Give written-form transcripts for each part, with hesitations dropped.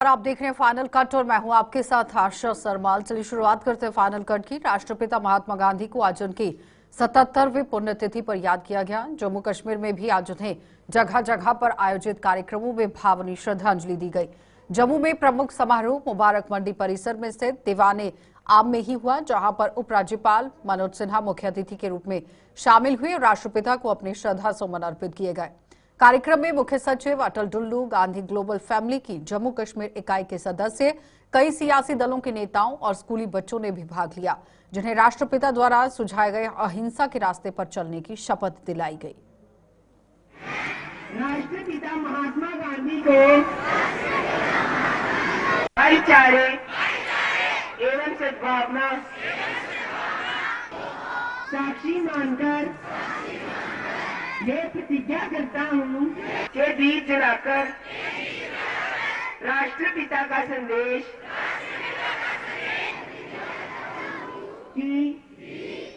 और आप देख रहे हैं फाइनल कट और मैं हूं आपके साथ आशा सरमाल। चलिए शुरुआत करते हैं फाइनल कट की। राष्ट्रपिता महात्मा गांधी को आज उनकी 77वीं पुण्यतिथि पर याद किया गया। जम्मू कश्मीर में भी आज उन्हें जगह जगह पर आयोजित कार्यक्रमों में भावनीय श्रद्धांजलि दी गई। जम्मू में प्रमुख समारोह मुबारक मंडी परिसर में स्थित दीवाने आम में ही हुआ, जहां पर उपराज्यपाल मनोज सिन्हा मुख्य अतिथि के रूप में शामिल हुए और राष्ट्रपिता को अपनी श्रद्धा सुमन अर्पित किए गए। कार्यक्रम में मुख्य सचिव अटल डुल्लू, गांधी ग्लोबल फैमिली की जम्मू कश्मीर इकाई के सदस्य, कई सियासी दलों के नेताओं और स्कूली बच्चों ने भी भाग लिया, जिन्हें राष्ट्रपिता द्वारा सुझाए गए अहिंसा के रास्ते पर चलने की शपथ दिलाई गई। राष्ट्रपिता महात्मा गांधी को भाईचारे एवं सद्भावना साक्षी मानकर ये प्रतिज्ञा करता हूँ कि दीप जलाकर राष्ट्रपिता का संदेश कि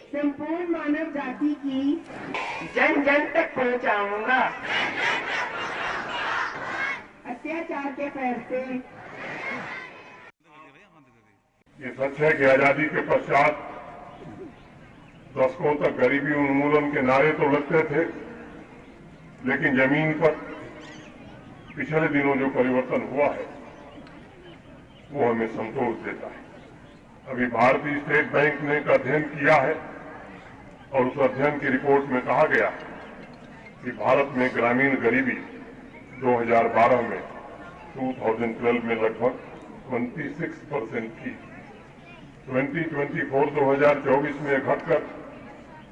संपूर्ण मानव जाति की जन जन तक पहुँचाऊंगा। अत्याचार के फैसले। ये सच है कि आजादी के पश्चात दशकों तक गरीबी उन्मूलन के नारे तो लगते थे, लेकिन जमीन पर पिछले दिनों जो परिवर्तन हुआ है वो हमें संतोष देता है। अभी भारतीय स्टेट बैंक ने एक अध्ययन किया है और उस अध्ययन की रिपोर्ट में कहा गया कि भारत में ग्रामीण गरीबी 2012 में 2012 में लगभग 26% थी। 2024 में घटकर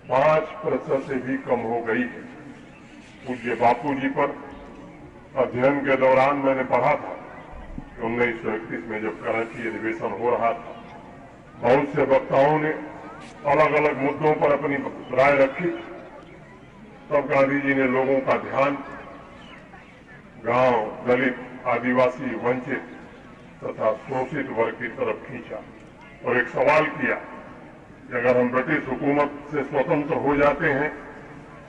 5% से भी कम हो गई है। पूज्य बापू जी पर अध्ययन के दौरान मैंने पढ़ा था कि 1931 में जब कराची अधिवेशन हो रहा था, बहुत से वक्ताओं ने अलग अलग मुद्दों पर अपनी राय रखी। तब गांधी जी ने लोगों का ध्यान गांव, दलित, आदिवासी, वंचित तथा शोषित वर्ग की तरफ खींचा और एक सवाल किया कि अगर हम ब्रिटिश हुकूमत से स्वतंत्र हो जाते हैं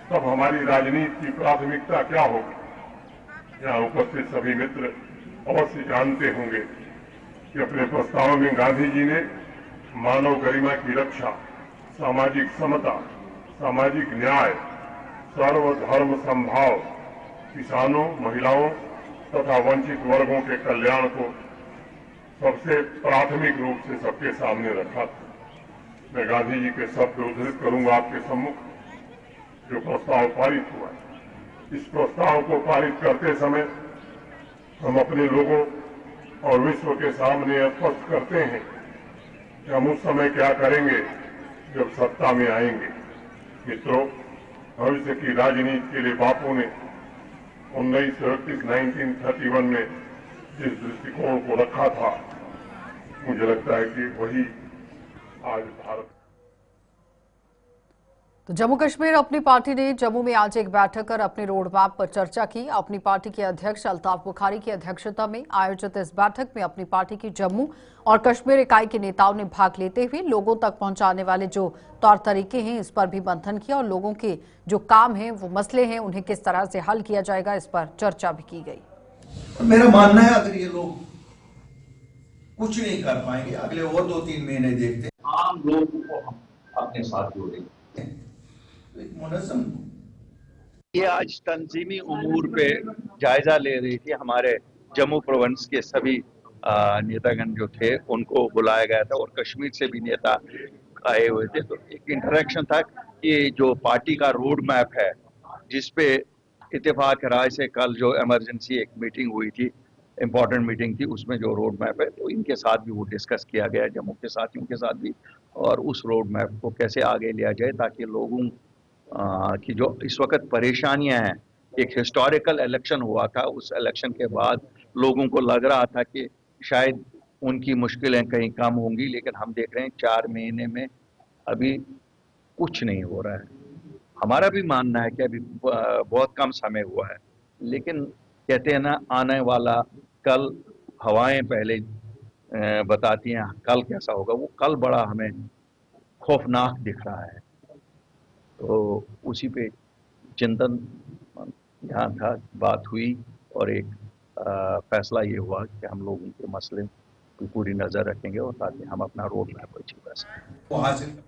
तब हमारी राजनीति की प्राथमिकता क्या होगी। यहाँ उपस्थित सभी मित्र अवश्य जानते होंगे कि अपने प्रस्ताव में गांधी जी ने मानव गरिमा की रक्षा, सामाजिक समता, सामाजिक न्याय, सर्वधर्म समभाव, किसानों, महिलाओं तथा वंचित वर्गों के कल्याण को सबसे प्राथमिक रूप से सबके सामने रखा था। मैं गांधी जी के शब्द उद्धृत करूंगा आपके सम्मुख। जो प्रस्ताव पारित हुआ, इस प्रस्ताव को पारित करते समय हम अपने लोगों और विश्व के सामने स्पष्ट करते हैं कि हम उस समय क्या करेंगे जब सत्ता में आएंगे। मित्रों, भविष्य की राजनीति के लिए बापू ने 1931 में जिस दृष्टिकोण को रखा था, मुझे लगता है कि वही आज भारत। तो जम्मू कश्मीर अपनी पार्टी ने जम्मू में आज एक बैठक कर अपने रोड मैप पर चर्चा की। अपनी पार्टी के अध्यक्ष अल्ताफ बुखारी की अध्यक्षता में आयोजित इस बैठक में अपनी पार्टी की जम्मू और कश्मीर इकाई के नेताओं ने भाग लेते हुए लोगों तक पहुंचाने वाले जो तौर तरीके हैं इस पर भी मंथन किया और लोगों के जो काम हैं, वो मसले हैं, उन्हें किस तरह से हल किया जाएगा, इस पर चर्चा भी की गई। मेरा मानना है अगर ये लोग कुछ नहीं कर पाएंगे, अगले और 2-3 महीने देखते हैं, आम लोगों को हम अपने साथ जोड़ेंगे। मुनज़्ज़म ये आज तंजीमी उमूर पे जायजा ले रही थी। हमारे जम्मू प्रोविंस के सभी नेतागण जो थे उनको बुलाया गया था और कश्मीर से भी नेता आए हुए थे। तो एक इंटरेक्शन था कि जो पार्टी का रोड मैप है, जिसपे इत्तेफाक राय से कल जो इमरजेंसी एक मीटिंग हुई थी, इम्पोर्टेंट मीटिंग थी, उसमें जो रोड मैप है तो इनके साथ भी वो डिस्कस किया गया, जम्मू के साथियों के साथ भी, और उस रोड मैप को कैसे आगे लिया जाए ताकि लोगों की जो इस वक्त परेशानियां हैं। एक हिस्टोरिकल इलेक्शन हुआ था, उस इलेक्शन के बाद लोगों को लग रहा था कि शायद उनकी मुश्किलें कहीं कम होंगी, लेकिन हम देख रहे हैं 4 महीने में अभी कुछ नहीं हो रहा है। हमारा भी मानना है कि अभी बहुत कम समय हुआ है, लेकिन कहते हैं ना, आने वाला कल हवाएं पहले बताती हैं कल कैसा होगा। वो कल बड़ा हमें खौफनाक दिख रहा है। तो उसी पे चिंतन यहाँ था, बात हुई और एक फैसला ये हुआ कि हम लोग उनके मसले की पूरी नज़र रखेंगे और ताकि हम अपना रोड मैप अचीव कर सकें।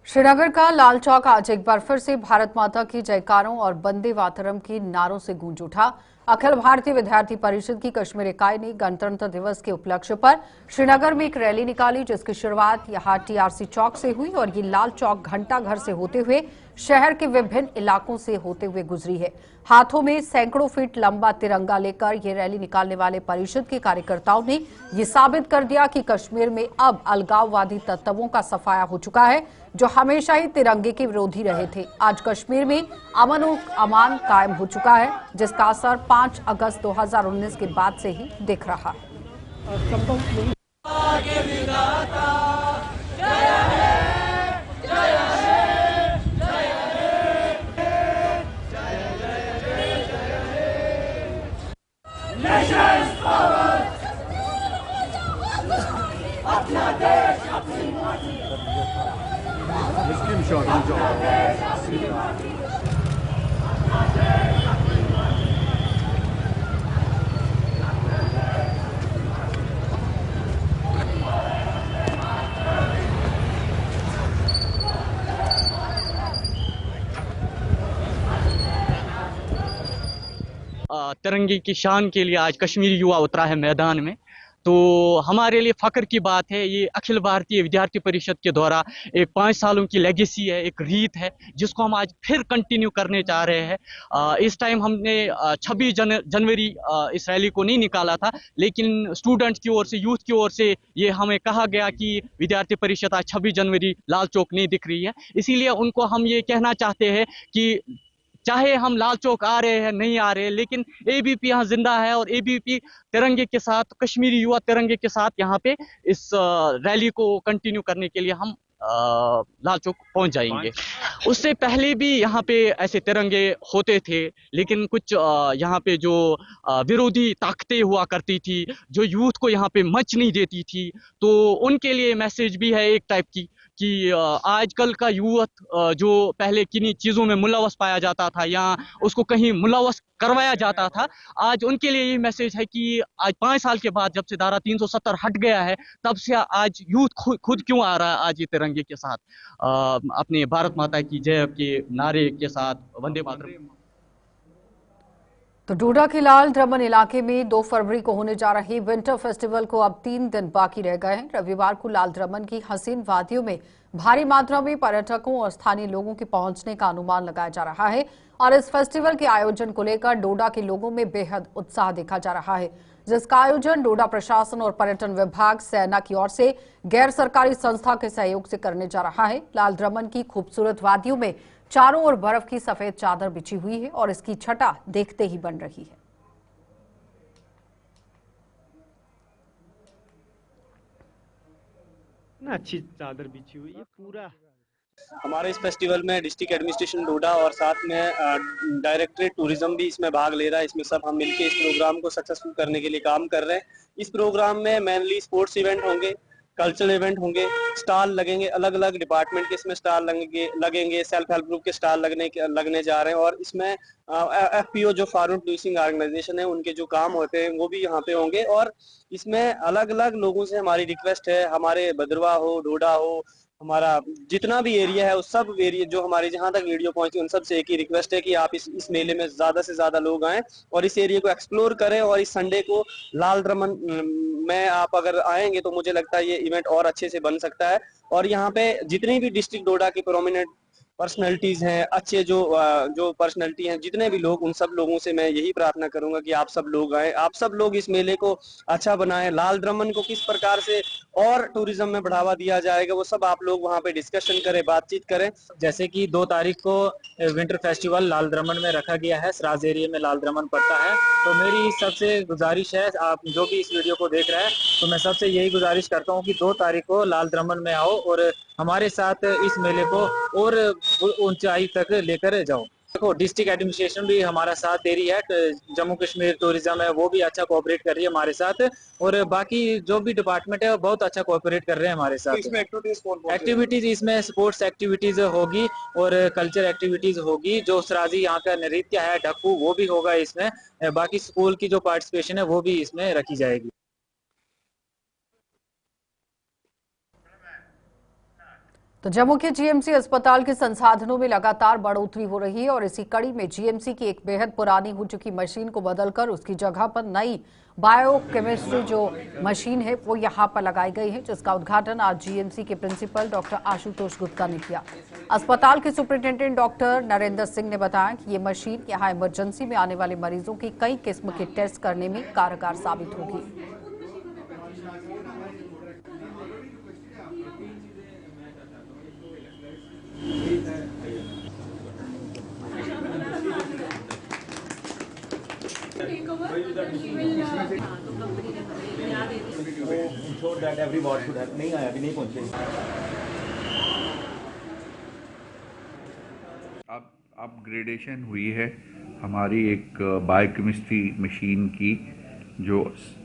श्रीनगर का लाल चौक आज एक बार फिर से भारत माता की जयकारों और वंदे मातरम की नारों से गूंज उठा। अखिल भारतीय विद्यार्थी परिषद की कश्मीर इकाई ने गणतंत्र दिवस के उपलक्ष्य पर श्रीनगर में एक रैली निकाली, जिसकी शुरुआत यहां टीआरसी चौक से हुई और ये लाल चौक घंटा घर से होते हुए शहर के विभिन्न इलाकों से होते हुए गुजरी है। हाथों में सैकड़ों फीट लंबा तिरंगा लेकर ये रैली निकालने वाले परिषद के कार्यकर्ताओं ने ये साबित कर दिया कि कश्मीर में अब अलगाववादी तत्वों का सफाया हो चुका है, जो हमेशा ही तिरंगे के विरोधी रहे थे। आज कश्मीर में अमन और अमान कायम हो चुका है, जिसका असर 5 अगस्त 2019 के बाद से ही दिख रहा है। तिरंगे की शान के लिए आज कश्मीरी युवा उतरा है मैदान में, तो हमारे लिए फ़ख्र की बात है। ये अखिल भारतीय विद्यार्थी परिषद के द्वारा एक 5 सालों की लेगेसी है, एक रीत है, जिसको हम आज फिर कंटिन्यू करने जा रहे हैं। इस टाइम हमने 26 जनवरी इस रैली को नहीं निकाला था, लेकिन स्टूडेंट्स की ओर से, यूथ की ओर से ये हमें कहा गया कि विद्यार्थी परिषद आज 26 जनवरी लाल चौक नहीं दिख रही है। इसीलिए उनको हम ये कहना चाहते हैं कि चाहे हम लाल चौक आ रहे हैं नहीं आ रहे, लेकिन एबीपी यहाँ जिंदा है और एबीपी तिरंगे के साथ, कश्मीरी युवा तिरंगे के साथ यहाँ पे इस रैली को कंटिन्यू करने के लिए हम लाल चौक पहुंच जाएंगे। उससे पहले भी यहाँ पे ऐसे तिरंगे होते थे, लेकिन कुछ यहाँ पे जो विरोधी ताकतें हुआ करती थी, जो यूथ को यहाँ पे मंच नहीं देती थी, तो उनके लिए मैसेज भी है एक टाइप की कि आजकल का यूथ जो पहले किन्हीं चीज़ों में मुलव्वस पाया जाता था या उसको कहीं मुलव्वस करवाया जाता था, आज उनके लिए ये मैसेज है कि आज 5 साल के बाद जब से धारा 370 हट गया है, तब से आज यूथ खुद क्यों आ रहा है आज ये तिरंगे के साथ, अपने भारत माता की जय के नारे के साथ, वंदे मातरम। तो डोडा के लाल द्रमन इलाके में 2 फरवरी को होने जा रही विंटर फेस्टिवल को अब 3 दिन बाकी रह गए हैं। रविवार को लाल द्रमन की हसीन वादियों में भारी मात्रा में पर्यटकों और स्थानीय लोगों के पहुंचने का अनुमान लगाया जा रहा है और इस फेस्टिवल के आयोजन को लेकर डोडा के लोगों में बेहद उत्साह देखा जा रहा है, जिसका आयोजन डोडा प्रशासन और पर्यटन विभाग, सेना की ओर से गैर सरकारी संस्था के सहयोग से करने जा रहा है। लाल द्रमन की खूबसूरत वादियों में चारों ओर बर्फ की सफेद चादर बिछी हुई है और इसकी छटा देखते ही बन रही है। अच्छी चादर बिछी हुई है पूरा। हमारे इस फेस्टिवल में डिस्ट्रिक्ट एडमिनिस्ट्रेशन डोडा और साथ में डायरेक्टरेट टूरिज्म भी इसमें भाग ले रहा है। इसमें सब हम मिलकर इस प्रोग्राम को सक्सेसफुल करने के लिए काम कर रहे हैं। इस प्रोग्राम में मेनली स्पोर्ट्स इवेंट होंगे, कल्चरल इवेंट होंगे, स्टॉल लगेंगे, अलग अलग डिपार्टमेंट के इसमें स्टॉल लगेंगे, सेल्फ हेल्प ग्रुप के स्टॉल लगने जा रहे हैं और इसमें एफपीओ जो फॉरेन प्रोड्यूसिंग ऑर्गेनाइजेशन है उनके जो काम होते हैं वो भी यहाँ पे होंगे। और इसमें अलग अलग लोगों से हमारी रिक्वेस्ट है, हमारे भद्रवा हो, डोडा हो, हमारा जितना भी एरिया है उस सब एरिया जो हमारे जहाँ तक वीडियो पहुंची उन सब से एक ही रिक्वेस्ट है कि आप इस मेले में ज्यादा से ज्यादा लोग आएं और इस एरिया को एक्सप्लोर करें। और इस संडे को लाल द्रमन में आप अगर आएंगे तो मुझे लगता है ये इवेंट और अच्छे से बन सकता है। और यहाँ पे जितनी भी डिस्ट्रिक्ट डोडा की प्रोमिनेंट पर्सनैलिटीज हैं, अच्छे जो पर्सनैलिटी हैं, जितने भी लोग, उन सब लोगों से मैं यही प्रार्थना करूंगा कि आप सब लोग आए, आप सब लोग इस मेले को अच्छा बनाएं। लाल द्रमन को किस प्रकार से और टूरिज्म में बढ़ावा दिया जाएगा वो सब आप लोग वहां पे डिस्कशन करें, बातचीत करें। जैसे कि 2 तारीख को विंटर फेस्टिवल लाल द्रमन में रखा गया है, सराज एरिया में लाल द्रमन पड़ता है, तो मेरी सबसे गुजारिश है, आप जो भी इस वीडियो को देख रहे हैं, तो मैं सबसे यही गुजारिश करता हूँ कि 2 तारीख को लाल द्रमन में आओ और हमारे साथ इस मेले को और ऊंचाई तक लेकर जाओ। देखो डिस्ट्रिक्ट एडमिनिस्ट्रेशन भी हमारा साथ दे रही है, जम्मू कश्मीर टूरिज्म है वो भी अच्छा कोऑपरेट कर रही है हमारे साथ, और बाकी जो भी डिपार्टमेंट है वो बहुत अच्छा कोऑपरेट कर रहे हैं हमारे साथ। इसमें एक्टिविटीज इसमें स्पोर्ट्स एक्टिविटीज होगी और कल्चर एक्टिविटीज होगी। जो सराजी यहाँ का नृत्य है ढक्कू वो भी होगा इसमें, बाकी स्कूल की जो पार्टिसिपेशन है वो भी इसमें रखी जाएगी। तो जम्मू के जीएमसी अस्पताल के संसाधनों में लगातार बढ़ोतरी हो रही है और इसी कड़ी में जीएमसी की एक बेहद पुरानी हो चुकी मशीन को बदलकर उसकी जगह पर नई बायोकेमिस्ट्री जो मशीन है वो यहां पर लगाई गई है, जिसका उद्घाटन आज जीएमसी के प्रिंसिपल डॉक्टर आशुतोष गुप्ता ने किया। अस्पताल के सुपरिंटेंडेंट डॉक्टर नरेंद्र सिंह ने बताया कि ये मशीन यहां इमरजेंसी में आने वाले मरीजों की कई किस्म के टेस्ट करने में कारगर साबित होगी। अब अपग्रेडेशन हुई है हमारी एक बायोकेमिस्ट्री मशीन की, जो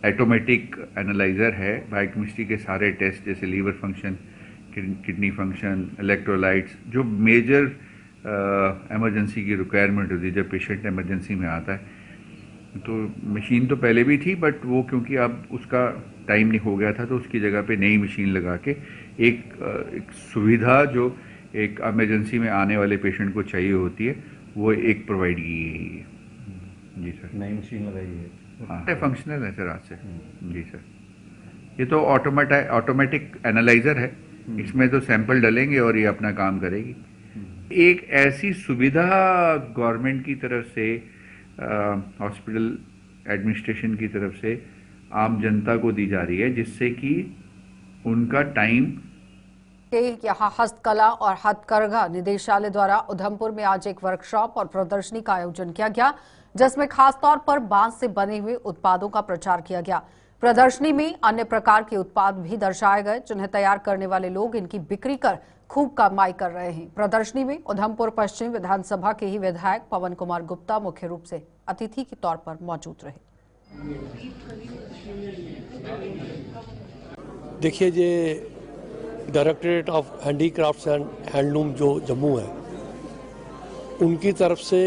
ऑटोमेटिक एनालाइजर है। बायोकेमिस्ट्री के सारे टेस्ट जैसे liver function, kidney function, electrolytes, जो मेजर इमरजेंसी की रिक्वायरमेंट होती है जब पेशेंट इमरजेंसी में आता है। तो मशीन तो पहले भी थी, बट वो क्योंकि अब उसका टाइम नहीं हो गया था तो उसकी जगह पे नई मशीन लगा के एक सुविधा जो एक इमरजेंसी में आने वाले पेशेंट को चाहिए होती है वो एक प्रोवाइड की गई है। जी सर, नई मशीन लगाई है। हाँ, फंक्शनल है सर आज से। जी सर, ये तो ऑटोमेटिक एनालाइजर है, इसमें तो सैंपल डलेंगे और ये अपना काम करेगी। एक ऐसी सुविधा गवर्नमेंट की तरफ से, हॉस्पिटल एडमिनिस्ट्रेशन की तरफ से आम जनता को दी जा रही है, जिससे कि उनका टाइम के यहाँ हस्तकला और हथकरघा निदेशालय द्वारा उधमपुर में आज एक वर्कशॉप और प्रदर्शनी का आयोजन किया गया, जिसमें खासतौर पर बांस से बने हुए उत्पादों का प्रचार किया गया। प्रदर्शनी में अन्य प्रकार के उत्पाद भी दर्शाए गए, जिन्हें तैयार करने वाले लोग इनकी बिक्री कर खूब कमाई कर रहे हैं। प्रदर्शनी में उधमपुर पश्चिम विधानसभा के ही विधायक पवन कुमार गुप्ता मुख्य रूप से अतिथि के तौर पर मौजूद रहे। देखिए, ये directorate of handicrafts and handloom जो जम्मू है, उनकी तरफ से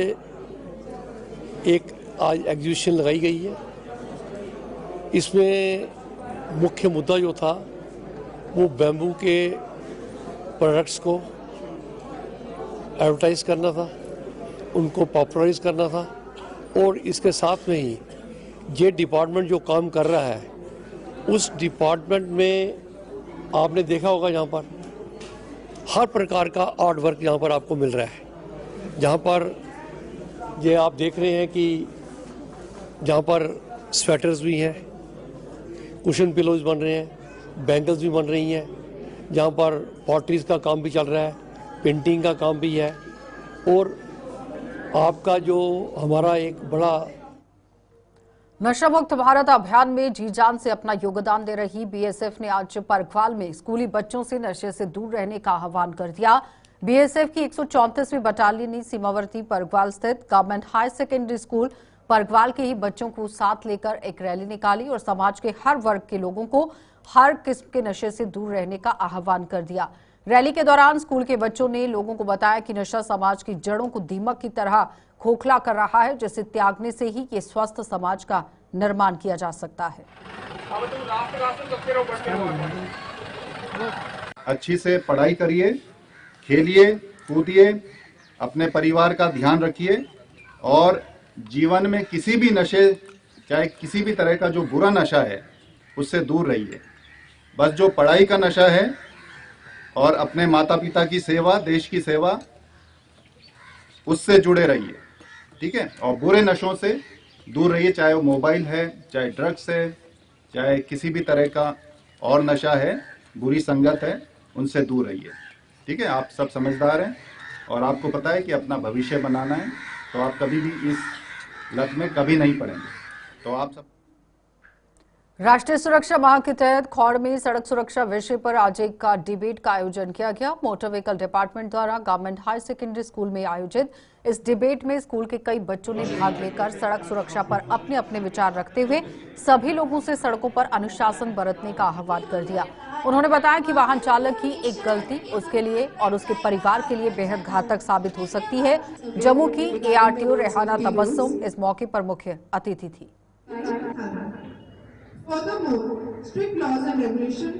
एक आज एग्जीबिशन लगाई गई है। इसमें मुख्य मुद्दा जो था वो बैम्बू के प्रोडक्ट्स को एडवर्टाइज करना था, उनको पॉपुलराइज करना था, और इसके साथ में ही ये डिपार्टमेंट जो काम कर रहा है उस डिपार्टमेंट में आपने देखा होगा यहाँ पर हर प्रकार का आर्ट वर्क यहाँ पर आपको मिल रहा है। जहाँ पर ये आप देख रहे हैं कि जहाँ पर स्वेटर्स भी हैं, कुशन पिलोज बन रहे हैं, बैंगल्स भी बन रही हैं, जहाँ पर पॉटरीज का काम भी चल रहा है, पेंटिंग का काम भी है, और आपका जो हमारा एक बड़ा नशा मुक्त भारत अभियान में जी जान से अपना योगदान दे रही बीएसएफ ने आज परगवाल में स्कूली बच्चों से नशे से दूर रहने का आह्वान कर दिया। बीएसएफ की 134वीं बटालियन ने सीमावर्ती परगवाल स्थित government high secondary school Pargwal के ही बच्चों को साथ लेकर एक रैली निकाली और समाज के हर वर्ग के लोगों को हर किस्म के नशे से दूर रहने का आह्वान कर दिया। रैली के दौरान स्कूल के बच्चों ने लोगों को बताया कि नशा समाज की जड़ों को दीमक की तरह खोखला कर रहा है, जिसे त्यागने से ही ये स्वस्थ समाज का निर्माण किया जा सकता है। अच्छी से पढ़ाई करिए, खेलिए, कूदिए, अपने परिवार का ध्यान रखिए, और जीवन में किसी भी नशे, चाहे किसी भी तरह का जो बुरा नशा है उससे दूर रहिए। बस जो पढ़ाई का नशा है और अपने माता पिता की सेवा, देश की सेवा, उससे जुड़े रहिए, ठीक है। और बुरे नशों से दूर रहिए, चाहे वो मोबाइल है, चाहे ड्रग्स है, चाहे किसी भी तरह का और नशा है, बुरी संगत है, उनसे दूर रहिए, ठीक है। आप सब समझदार हैं और आपको पता है कि अपना भविष्य बनाना है, तो आप कभी भी इस लत में कभी नहीं पड़ेंगे। तो आप सब राष्ट्रीय सुरक्षा माह के तहत खौड़ में सड़क सुरक्षा विषय पर आज एक डिबेट का आयोजन किया गया। मोटर व्हीकल डिपार्टमेंट द्वारा गवर्नमेंट हायर सेकेंडरी स्कूल में आयोजित इस डिबेट में स्कूल के कई बच्चों ने भाग लेकर सड़क सुरक्षा पर अपने अपने विचार रखते हुए सभी लोगों से सड़कों पर अनुशासन बरतने का आह्वान कर दिया। उन्होंने बताया कि वाहन चालक की एक गलती उसके लिए और उसके परिवार के लिए बेहद घातक साबित हो सकती है। जम्मू की ARTO रेहाना तबस्सुम इस मौके पर मुख्य अतिथि थी। Furthermore, strict laws and regulation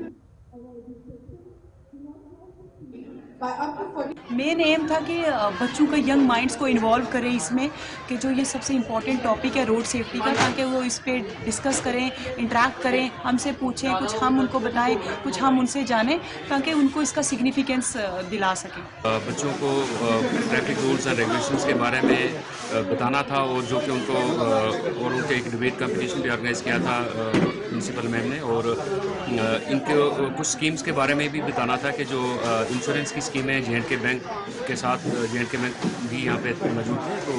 by up to 40. Main M था कि बच्चों का यंग माइंड्स को इन्वॉल्व करें इसमें कि जो ये सबसे इम्पोर्टेंट टॉपिक है रोड सेफ्टी का, ताकि वो इस पे डिस्कस करें, इंटरेक्ट करें, हमसे पूछें, कुछ हम उनको बताएं, कुछ हम उनसे जानें, ताकि उनको इसका सिग्निफिकेंस दिला सकें। बच्चों को ट्रैफिक रूल्स एंड रेगुलेशंस के बारे में बताना था और जो कि उनको और उनके एक डिबेट कंपटीशन भी ऑर्गेनाइज किया था प्रिंसिपल मैम ने, और इनके कुछ स्कीम्स के बारे में भी बताना था कि जो इंश्योरेंस की स्कीम है J&K बैंक के साथ, J&K बैंक भी यहाँ पे मौजूद है, तो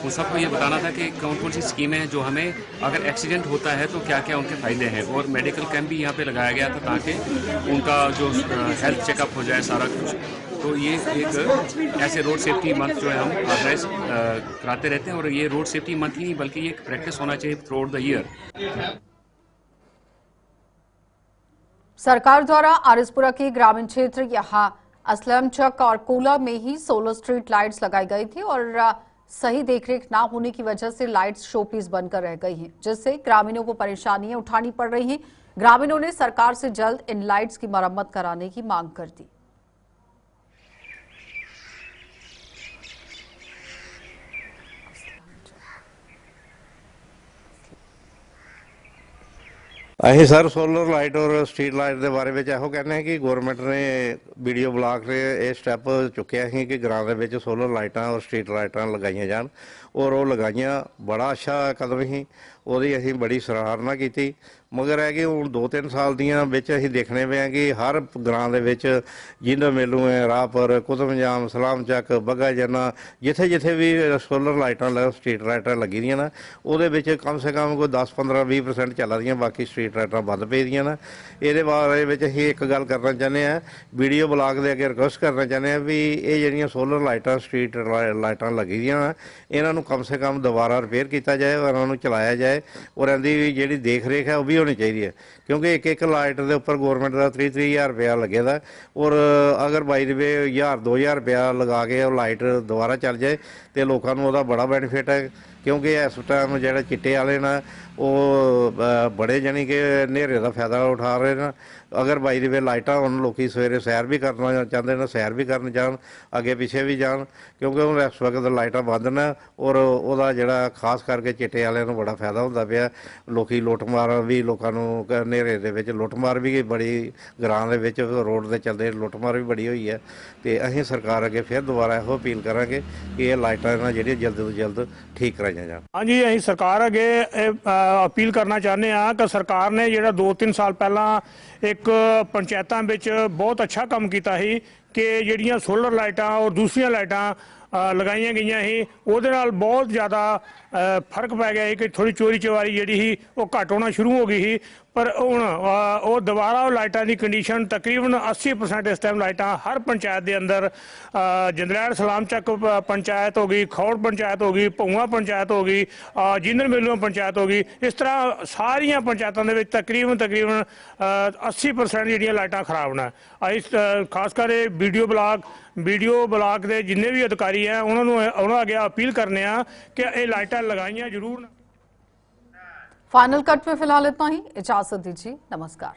उन सबको ये बताना था कि कौन कौन सी स्कीमें हैं जो हमें अगर एक्सीडेंट होता है तो क्या क्या उनके फ़ायदे हैं। और मेडिकल कैंप भी यहाँ पे लगाया गया था ताकि उनका जो हेल्थ चेकअप हो जाए सारा कुछ। तो ये एक ऐसे रोड सेफ्टी मंथ जो है हम ऑर्गेनाइज कराते रहते हैं, और ये रोड सेफ्टी मंथ ही नहीं बल्कि ये एक प्रैक्टिस होना चाहिए थ्रू आउट द ईयर। सरकार द्वारा आरिसपुरा के ग्रामीण क्षेत्र यहाँ असलम चक और कोला में ही सोलर स्ट्रीट लाइट्स लगाई गई थी और सही देखरेख ना होने की वजह से लाइट्स शोपीस बनकर रह गई हैं, जिससे ग्रामीणों को परेशानियां उठानी पड़ रही हैं। ग्रामीणों ने सरकार से जल्द इन लाइट्स की मरम्मत कराने की मांग कर दी। ਅਸੀਂ ਸਰ ਸੋਲਰ ਲਾਈਟ ਔਰ ਸਟਰੀਟ ਲਾਈਟ ਦੇ ਬਾਰੇ ਵਿੱਚ ਇਹੋ ਕਹਿੰਦੇ ਹਾਂ ਕਿ ਗਵਰਨਮੈਂਟ ਨੇ ਵੀਡੀਓ ਬਲਾਕ ਨੇ ਇਹ ਸਟੈਪ ਚੁੱਕਿਆ ਸੀ ਕਿ ਗ੍ਰਾਮ ਦੇ ਵਿੱਚ ਸੋਲਰ ਲਾਈਟਾਂ ਔਰ ਸਟਰੀਟ ਲਾਈਟਾਂ ਲਗਾਈਆਂ ਜਾਣ, ਔਰ ਉਹ ਲਗਾਈਆਂ ਬੜਾ ਅੱਛਾ ਕਦਮ ਸੀ, ਉਹਦੀ ਅਸੀਂ ਬੜੀ ਸਰਾਹਨਾ ਕੀਤੀ। ਮਗਰ ਹੈ ਕਿ ਹੁਣ 2-3 ਸਾਲ ਦੀਆਂ ਵਿੱਚ ਅਸੀਂ ਦੇਖਣੇ ਪਏ ਹਾਂ ਕਿ ਹਰ ਗ੍ਰਾਮ ਦੇ ਵਿੱਚ ਜਿੰਦ ਮੇਲੂ ਹੈ, ਰਾਹਪੁਰ, ਕੁਤਬਜਾਮ, ਸਲਾਮ ਚੱਕ, ਬੱਗਾ ਜਨਾ, ਜਿੱਥੇ ਜਿੱਥੇ ਵੀ ਸੋਲਰ ਲਾਈਟਾਂ ਸਟਰੀਟ ਲਾਈਟਾਂ ਲੱਗੀ ਦੀਆਂ ਨਾ, ਉਹਦੇ ਵਿੱਚ ਕਮ ਸੇ ਕਮ ਕੋਈ 10-15-20% ਚੱਲ ਰਹੀਆਂ, ਬਾਕੀ ਸਟਰੀਟ ਲਾਈਟਾਂ ਬੰਦ ਪਈ ਦੀਆਂ ਨਾ। ਇਹਦੇ ਬਾਰੇ ਵਿੱਚ ਅਸੀਂ ਇੱਕ ਗੱਲ ਕਰਨਾ ਚਾਹੁੰਦੇ ਹਾਂ, ਵੀਡੀਓ ਬਲਾਕ ਦੇ ਅੱਗੇ ਰਿਕੁਐਸਟ ਕਰਨਾ ਚਾਹੁੰਦੇ ਹਾਂ ਵੀ ਇਹ ਜਿਹੜੀਆਂ ਸੋਲਰ ਲਾਈਟਾਂ ਸਟਰੀਟ ਲਾਈਟਾਂ ਲੱਗੀ ਦੀਆਂ ਨਾ, ਇਹਨਾਂ ਨੂੰ ਕਮ ਸੇ ਕਮ ਦੁਬਾਰਾ ਰਿਪੇਅਰ ਕੀਤਾ ਜਾਏ ਔਰ ਉਹਨਾਂ ਨੂੰ ਚਲਾਇਆ ਜਾਏ, ਔਰ ਇਹਦੀ ਜਿਹੜੀ ਦੇਖ ਰੇਖ ਹੈ ਉਹ ਵੀ ਹੋਣੀ ਚਾਹੀਦੀ ਹੈ, ਕਿਉਂਕਿ ਇੱਕ ਲਾਈਟ ਦੇ ਉੱਪਰ ਗਵਰਨਮੈਂਟ ਦਾ 30-30 ਰੁਪਇਆ ਲੱਗੇ ਦਾ, ਔਰ ਅਗਰ ਬਾਈ ਦੇ 1000-2000 ਰੁਪਇਆ ਲਗਾ ਕੇ ਉਹ ਲਾਈਟ ਦੁਬਾਰਾ ਚੱਲ ਜਾਏ ਤੇ ਲੋਕਾਂ ਨੂੰ ਉਹਦਾ ਬੜਾ ਬੈਨੀਫਿਟ ਹੈ। ਕਿਉਂਕਿ ਇਸ ਟਾਈਮ ਜਿਹੜੇ ਚਿੱਟੇ ਵਾਲੇ ਨੇ ਉਹ ਬੜੇ ਜਾਣੀ ਕਿ ਹਨੇਰੇ ਦਾ ਫਾਇਦਾ ਉਠਾ ਰਹੇ ਨੇ। ਅਗਰ ਬਾਈ ਦੇ ਵੇ ਲਾਈਟਾਂ ਹੁਣ ਲੋਕੀ ਸਵੇਰੇ ਸੈਰ ਵੀ ਕਰਨਾ ਚਾਹੁੰਦੇ ਨੇ, ਸੈਰ ਵੀ ਕਰਨ ਜਾਣ, ਅੱਗੇ ਪਿੱਛੇ ਵੀ ਜਾਣ, ਕਿਉਂਕਿ ਹੁਣ ਇਸ ਵਕਤ ਲਾਈਟਾਂ ਬੰਦ ਨੇ, ਔਰ ਉਹਦਾ ਜਿਹੜਾ ਖਾਸ ਕਰਕੇ ਚਿੱਟੇ ਵਾਲਿਆਂ ਨੂੰ ਬੜਾ ਫਾਇਦਾ ਹੁੰਦਾ ਪਿਆ। ਲੋਕੀ ਲੁੱਟਮਾਰ ਵੀ, ਲੋਕਾਂ ਨੂੰ ਹਨੇਰੇ ਦੇ ਵਿੱਚ ਲੁੱਟਮਾਰ ਵੀ ਬੜੀ ਗ੍ਰਾਂ ਦੇ ਵਿੱਚ ਰੋਡ ਦੇ ਚੱਲਦੇ ਲੁੱਟਮਾਰ ਵੀ ਬੜੀ ਹੋਈ ਹੈ। ਤੇ ਅਸੀਂ ਸਰਕਾਰ ਅੱਗੇ ਫਿਰ ਦੁਬਾਰਾ ਇਹੋ ਅਪੀਲ ਕਰਾਂਗੇ ਕਿ ਇਹ ਲਾਈਟਾਂ ਨਾਲ ਜਿਹੜੀਆਂ ਜਲਦ ਤੋਂ ਜਲਦ ਠੀਕ ਕਰਾਈਆਂ ਜਾਣ। ਹਾਂਜੀ, ਅਸੀਂ ਸਰਕਾਰ ਅੱਗੇ ਅਪੀਲ ਕਰਨਾ ਚਾਹੁੰਦੇ ਹਾਂ ਕਿ ਸਰਕਾਰ ਨੇ ਜਿਹੜਾ 2-3 ਸਾਲ ਪਹਿਲਾਂ ਇੱਕ ਪੰਚਾਇਤਾਂ ਵਿੱਚ ਬਹੁਤ ਅੱਛਾ ਕੰਮ ਕੀਤਾ ਸੀ ਕਿ ਜਿਹੜੀਆਂ ਸੋਲਰ ਲਾਈਟਾਂ ਔਰ ਦੂਸਰੀਆਂ ਲਾਈਟਾਂ ਲਗਾਈਆਂ ਗਈਆਂ ਸੀ, ਉਹਦੇ ਨਾਲ ਬਹੁਤ ਜ਼ਿਆਦਾ ਫਰਕ ਪੈ ਗਿਆ ਸੀ ਕਿ ਥੋੜੀ ਚੋਰੀ ਚਵਾਰੀ ਜਿਹੜੀ ਸੀ ਉਹ ਘੱਟ ਹੋਣਾ ਸ਼ੁਰੂ ਹੋ ਗਈ ਸੀ। ਪਰ ਹੁਣ ਉਹ ਦੁਬਾਰਾ ਉਹ ਲਾਈਟਾਂ ਦੀ ਕੰਡੀਸ਼ਨ ਤਕਰੀਬਨ 80% ਇਸ ਟਾਈਮ ਲਾਈਟਾਂ ਹਰ ਪੰਚਾਇਤ ਦੇ ਅੰਦਰ, ਜੰਦਲੈੜ ਸਲਾਮ ਚੱਕ ਪੰਚਾਇਤ ਹੋ ਗਈ, ਖੌੜ ਪੰਚਾਇਤ ਹੋ ਗਈ, ਭਊਆ ਪੰਚਾਇਤ ਹੋ ਗਈ, ਜਿੰਦਰ ਮੇਲੂ ਪੰਚਾਇਤ ਹੋ ਗਈ, ਇਸ ਤਰ੍ਹਾਂ ਸਾਰੀਆਂ ਪੰਚਾਇਤਾਂ ਦੇ ਵਿੱਚ ਤਕਰੀਬਨ 80% ਜਿਹੜੀਆਂ ਲਾਈਟਾਂ ਖਰਾਬ ਨੇ। ਅਸੀਂ ਖਾਸ ਕਰ ਇਹ ਵੀਡੀਓ ਬਲਾਕ ਦੇ ਜਿੰਨੇ ਵੀ ਅਧਿਕਾਰੀ ਹੈ ਉਹਨਾਂ ਅੱਗੇ ਅਪੀਲ ਕਰਨੇ ਆ कि ये लाइटां लगाइयां जरूर। फाइनल कट में फिलहाल इतना ही, इजाजत दीजिए, नमस्कार।